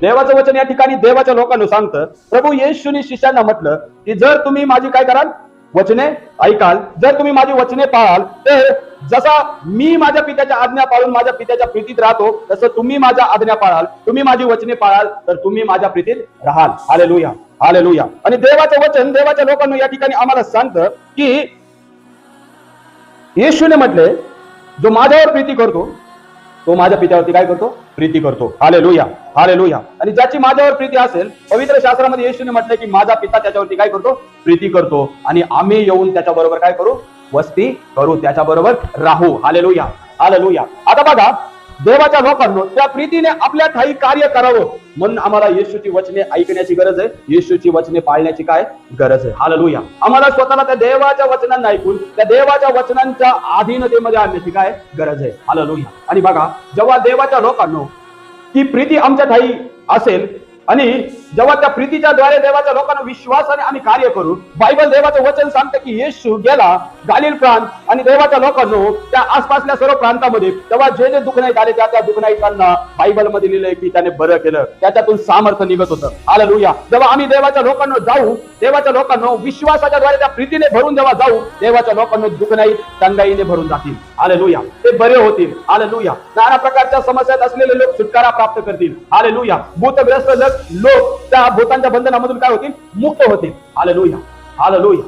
देवाचं वचन या ठिकाणी देवाच्या लोकांना सांगतं, प्रभू येशूनी शिष्यांना म्हटलं की जर तुम्ही माझी काय कराल, वचने ऐकाल, जर तुम्ही माझी वचने पाळाल, तर जसा मी माझ्या पित्याच्या आज्ञा पाळून माझ्या पित्याच्या प्रीतीत राहतो, तसं तुम्ही माझ्या आज्ञा पाळाल, तुम्ही माझी वचने पाळाल, तर तुम्ही माझ्या प्रीतीत राहाल. Hallelujah, hallelujah. आणि देवाचं वचन देवाच्या लोकांना या ठिकाणी आम्हाला सांगतं की येशूने म्हटले, जो माझ्यावर प्रीती करतो तो माझ्या पित्यावरती काय करतो, प्रीती करतो. Hallelujah, hallelujah. आणि ज्याची माझ्यावर प्रीती असेल, पवित्र शास्त्रामध्ये येशूने म्हटलं की माझा पिता त्याच्यावरती काय करतो, प्रीती करतो, आणि आम्ही येऊन त्याच्याबरोबर काय करू, वस्ती करू, त्याच्याबरोबर राहू. Hallelujah, hallelujah. आता बघा, देवाच्या लोकांनो त्या प्रीतीने आपल्या ठाई कार्य करावं म्हणून आम्हाला येशूची वचने ऐकण्याची गरज आहे, येशूची वचने पाळण्याची काय गरज आहे. हालेलुया. आम्हाला स्वतःला त्या देवाच्या वचनांना ऐकून त्या देवाच्या वचनांच्या अधीनतेमध्ये आणण्याची काय गरज आहे. हालेलुया. आणि बघा, जेव्हा देवाच्या लोकांनो ती प्रीती आमच्या ठाई असेल आणि जेव्हा त्या प्रीतीच्या द्वारे देवाच्या लोकांना विश्वासाने आम्ही कार्य करू, बायबल देवाचं वचन सांगतं की येशू गेला गालील प्रांत आणि देवाच्या लोकांनो त्या आसपासल्या सर्व प्रांतामध्ये तेव्हा जे जे दुःखनाईत आले त्या दुःखनाईतांना बायबल मध्ये लिहिलंय की त्याने बरं केलं, त्याच्यातून सामर्थ्य निघत होतं. हालेलुया. जेव्हा आम्ही देवाच्या लोकांना जाऊ, देवाच्या लोकांना विश्वासाच्या द्वारे त्या प्रीतीने भरून जेव्हा जाऊ, देवाच्या लोकांना दुःखनाईत टंगाईने भरून जातील. हालेलुया. ते बरे होतील. हालेलुया. नाना प्रकारच्या समस्यात असलेले लोक सुटकारा प्राप्त करतील. हालेलुया. भूतग्रस्त लोक त्या भूतांच्या बंधनामधून काय होतील, मुक्त होतील. Hallelujah, hallelujah.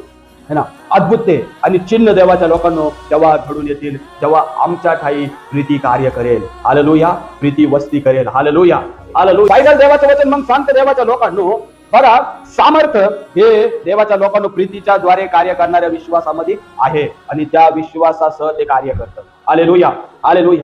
है ना. अद्भुत ते आणि चिन्ह देवाच्या लोकांना तेव्हा घडून येतील जेव्हा आमच्या ठाई प्रीती कार्य करेल. हालेलुया. प्रीती वस्ती करेल. Hallelujah, hallelujah. बायबल देवाचं वचन मग सांगतं देवाच्या लोकांना, बघा, सामर्थ्य हे देवाच्या लोकांना प्रीतीच्या द्वारे कार्य करणाऱ्या विश्वासामध्ये आहे आणि त्या विश्वासासह ते कार्य करतं. Hallelujah, hallelujah.